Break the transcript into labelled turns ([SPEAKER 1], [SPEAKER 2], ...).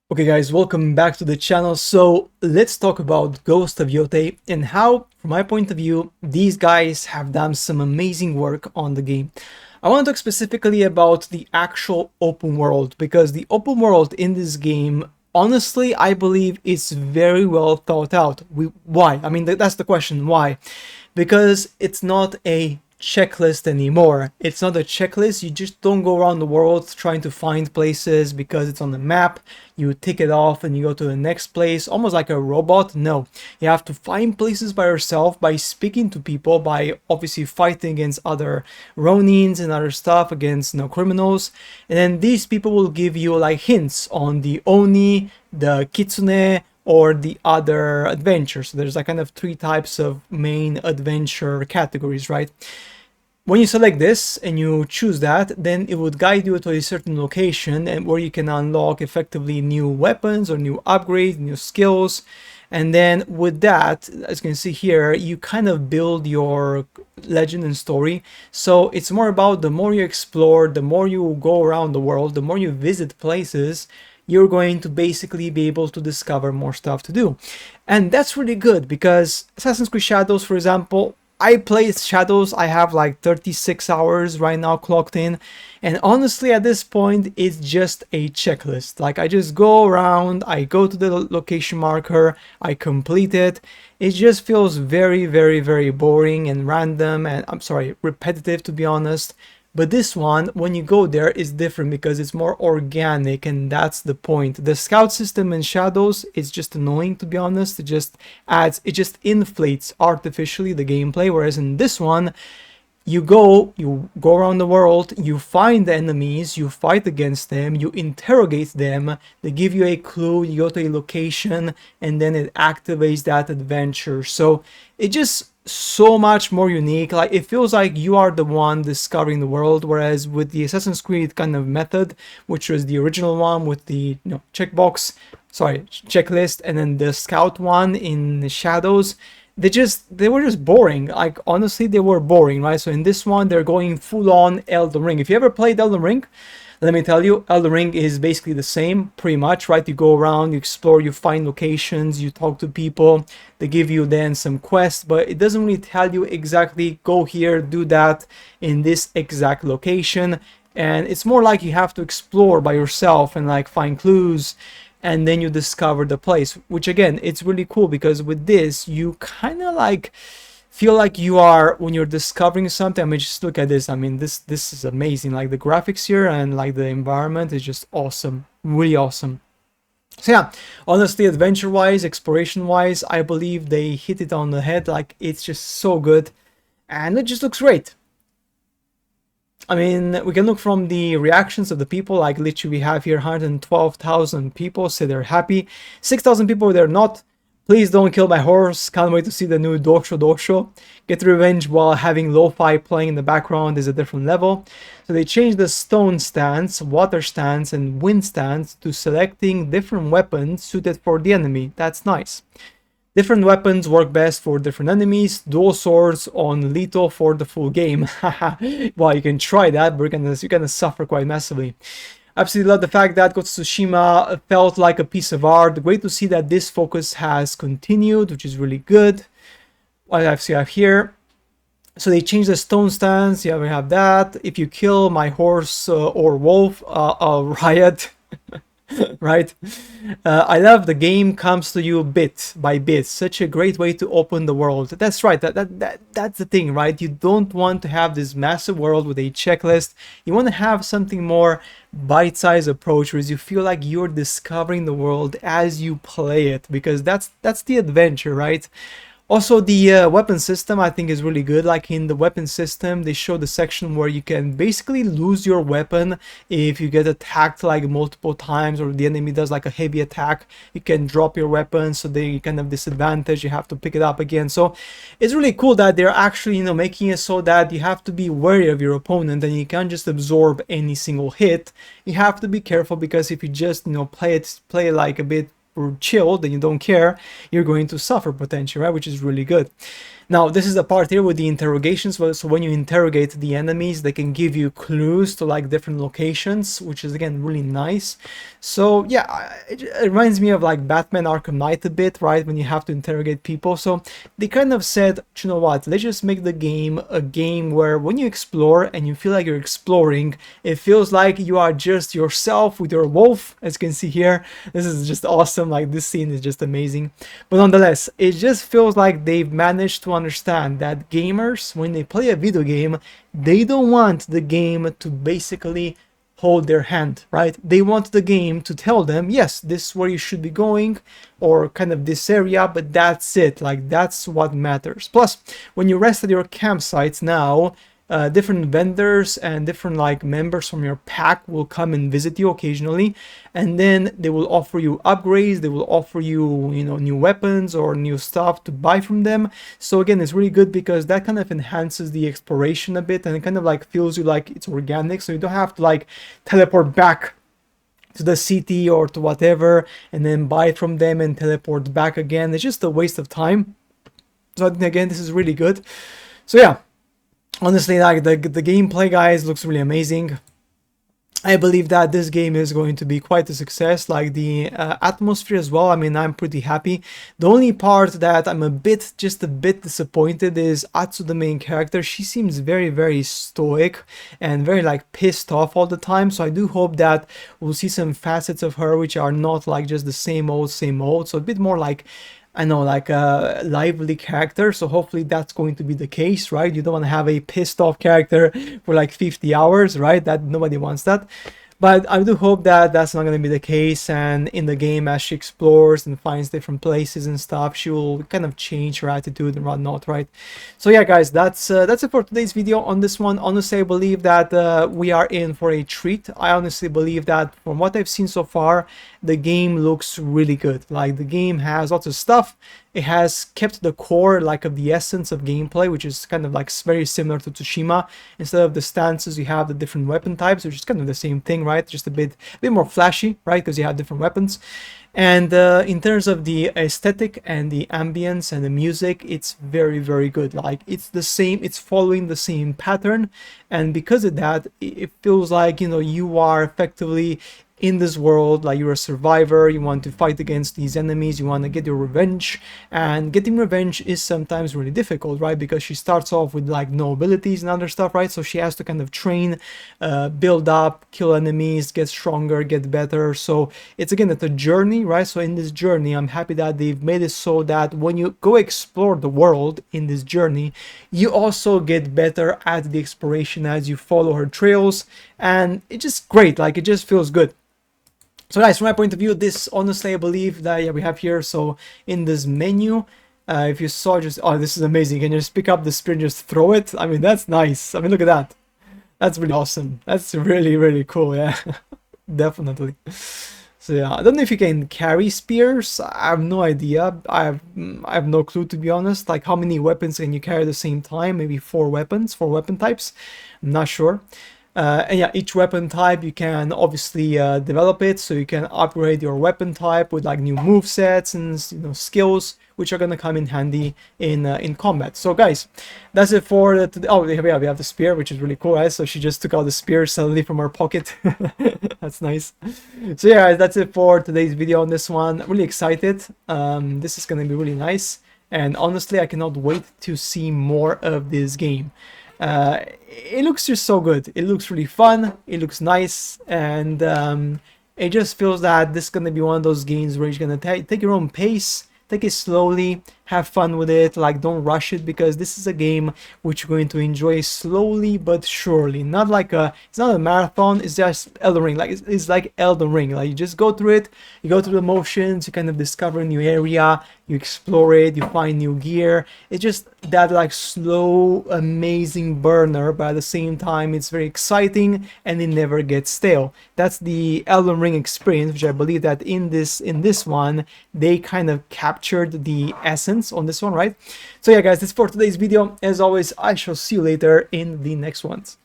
[SPEAKER 1] Okay guys, welcome back to the channel. So let's talk about Ghost of Yotei and how, from my point of view, these guys have done some amazing work on the game. I want to talk specifically about the actual open world, because the open world in this game, honestly, I believe is very well thought out. Why? I mean, that's the question, why? Because it's not a checklist anymore. It's not a checklist. You just don't go around the world trying to find places because it's on the map. You tick it off and you go to the next place, almost like a robot. No, you have to find places by yourself, by speaking to people, by obviously fighting against other ronins and other stuff, against criminals. And then these people will give you like hints on the oni, the kitsune, or the other adventures. So there's like kind of three types of main adventure categories, right? When you select this and you choose that, then it would guide you to a certain location and where you can unlock effectively new weapons or new upgrades, new skills. And then with that, as you can see here, you kind of build your legend and story. So it's more about the more you explore, the more you go around the world, the more you visit places, you're going to basically be able to discover more stuff to do. And that's really good because Assassin's Creed Shadows, for example, I played Shadows, I have like 36 hours right now clocked in, and honestly at this point it's just a checklist. Like I just go around, I go to the location marker, I complete it. It just feels very boring and random, and I'm sorry, repetitive, to be honest. But this one, when you go there, is different because it's more organic, and that's the point. The scout system in Shadows is just annoying, to be honest. It just inflates artificially the gameplay, whereas in this one, you go around the world, you find the enemies, you fight against them, you interrogate them, they give you a clue, you go to a location, and then it activates that adventure. So it just so much more unique. Like it feels like you are the one discovering the world, whereas with the Assassin's Creed kind of method, which was the original one with the checklist, and then the scout one in Shadows, they were just boring. Like honestly, they were boring, right? So in this one, they're going full on Elden Ring. If you ever played Elden Ring, let me tell you, Elden Ring is basically the same, pretty much, right? You go around, you explore, you find locations, you talk to people, they give you then some quests, but it doesn't really tell you exactly, go here, do that in this exact location. And it's more like you have to explore by yourself and like find clues, and then you discover the place, which again, it's really cool because with this, you kind of like feel like you are, when you're discovering something. I mean, just look at this. I mean, this is amazing. Like the graphics here and like the environment is just awesome, really awesome. So yeah, honestly, adventure wise, exploration wise, I believe they hit it on the head. Like it's just so good, and it just looks great. I mean, we can look from the reactions of the people. Like literally we have here 112,000 people say they're happy, 6,000 people they're not. Please don't kill my horse. Can't wait to see the new Dosho. Get revenge while having lo-fi playing in the background is a different level. So they changed the stone stance, water stance, and wind stance to selecting different weapons suited for the enemy. That's nice. Different weapons work best for different enemies. Dual swords on lethal for the full game. Well, you can try that, but you're gonna suffer quite massively. Absolutely love the fact that Ghost of Tsushima felt like a piece of art. Great to see that this focus has continued, which is really good. What I have here. So they changed the stone stance. Yeah, we have that. If you kill my horse or wolf, I'll riot. Right? I love the game comes to you bit by bit. Such a great way to open the world. That's right. That's the thing, right? You don't want to have this massive world with a checklist. You want to have something more bite-sized approach, where you feel like you're discovering the world as you play it, because that's the adventure, right? Also, the weapon system I think is really good. Like in the weapon system, they show the section where you can basically lose your weapon if you get attacked like multiple times, or the enemy does like a heavy attack. You can drop your weapon, so they kind of disadvantage. You have to pick it up again. So it's really cool that they're actually making it so that you have to be wary of your opponent and you can't just absorb any single hit. You have to be careful, because if you just play like a bit or chilled and you don't care, you're going to suffer potentially, right? Which is really good. Now, this is the part here with the interrogations. So when you interrogate the enemies, they can give you clues to like different locations, which is again really nice. So yeah, it reminds me of like Batman Arkham Knight a bit, right? When you have to interrogate people. So they kind of said, you know what, let's just make the game a game where when you explore and you feel like you're exploring, it feels like you are just yourself with your wolf, as you can see here. This is just awesome. Like this scene is just amazing. But nonetheless, it just feels like they've managed to understand that gamers, when they play a video game, they don't want the game to basically hold their hand, right? They want the game to tell them, yes, this is where you should be going, or kind of this area, but that's it. Like, that's what matters. Plus, when you rest at your campsites now, different vendors and different like members from your pack will come and visit you occasionally, and then they will offer you upgrades, they will offer you, you know, new weapons or new stuff to buy from them. So again, it's really good because that kind of enhances the exploration a bit, and it kind of like feels you like it's organic, so you don't have to like teleport back to the city or to whatever and then buy from them and teleport back again. It's just a waste of time. So I think again, this is really good. So yeah, honestly, like the gameplay, guys, looks really amazing. I believe that this game is going to be quite a success, like the atmosphere as well. I mean, I'm pretty happy. The only part that I'm just a bit disappointed is Atsu, the main character. She seems very, very stoic and very like pissed off all the time. So I do hope that we'll see some facets of her which are not like just the same old, same old. So a bit more like, I know, like a lively character. So hopefully that's going to be the case, right? You don't want to have a pissed off character for like 50 hours, right? That nobody wants that. But I do hope that that's not going to be the case, and in the game, as she explores and finds different places and stuff, she will kind of change her attitude and whatnot, right? So yeah, guys, that's it for today's video on this one. Honestly, I believe that we are in for a treat. I honestly believe that from what I've seen so far, the game looks really good. Like, the game has lots of stuff. It has kept the core, like, of the essence of gameplay, which is kind of like very similar to Tsushima. Instead of the stances, you have the different weapon types, which is kind of the same thing, right? Just a bit more flashy, right? Because you have different weapons. And in terms of the aesthetic and the ambience and the music, it's very, very good. Like, it's the same, it's following the same pattern. And because of that, it feels like, you know, you are effectively in this world, like you're a survivor, you want to fight against these enemies, you want to get your revenge, and getting revenge is sometimes really difficult, right? Because she starts off with like no abilities and other stuff, right? So she has to kind of train, build up, kill enemies, get stronger, get better. So it's a journey, right? So in this journey, I'm happy that they've made it so that when you go explore the world in this journey, you also get better at the exploration as you follow her trails, and it's just great. Like, it just feels good. So guys, from my point of view, this honestly, I believe that, yeah, we have here, so in this menu, if you saw, just, oh, this is amazing. Can you just pick up the spear and just throw it? I mean, that's nice. I mean, look at that. That's really awesome. That's really, really cool, yeah. Definitely. So yeah, I don't know if you can carry spears. I have no idea. I have no clue, to be honest. Like, how many weapons can you carry at the same time? Maybe 4 weapons, 4 weapon types. I'm not sure. And yeah, each weapon type, you can obviously develop it, so you can upgrade your weapon type with like new move sets and, you know, skills, which are gonna come in handy in combat. So guys, that's it for the oh yeah, we have the spear, which is really cool, right? So she just took out the spear suddenly from her pocket. That's nice. So yeah, guys, that's it for today's video on this one. I'm really excited. This is gonna be really nice, and honestly, I cannot wait to see more of this game. It looks just so good. It looks really fun, it looks nice, and it just feels that this is gonna be one of those games where you're gonna take your own pace, take it slowly, have fun with it. Like, don't rush it, because this is a game which you're going to enjoy slowly but surely. Not like it's not a marathon, it's just Elden Ring. Like, it's like Elden Ring. Like, you just go through it, you go through the motions, you kind of discover a new area, you explore it, you find new gear. It's just that like slow, amazing burner, but at the same time it's very exciting and it never gets stale. That's the Elden Ring experience, which I believe that in this one they kind of captured the essence on this one, right? So yeah, guys, that's for today's video. As always, I shall see you later in the next ones.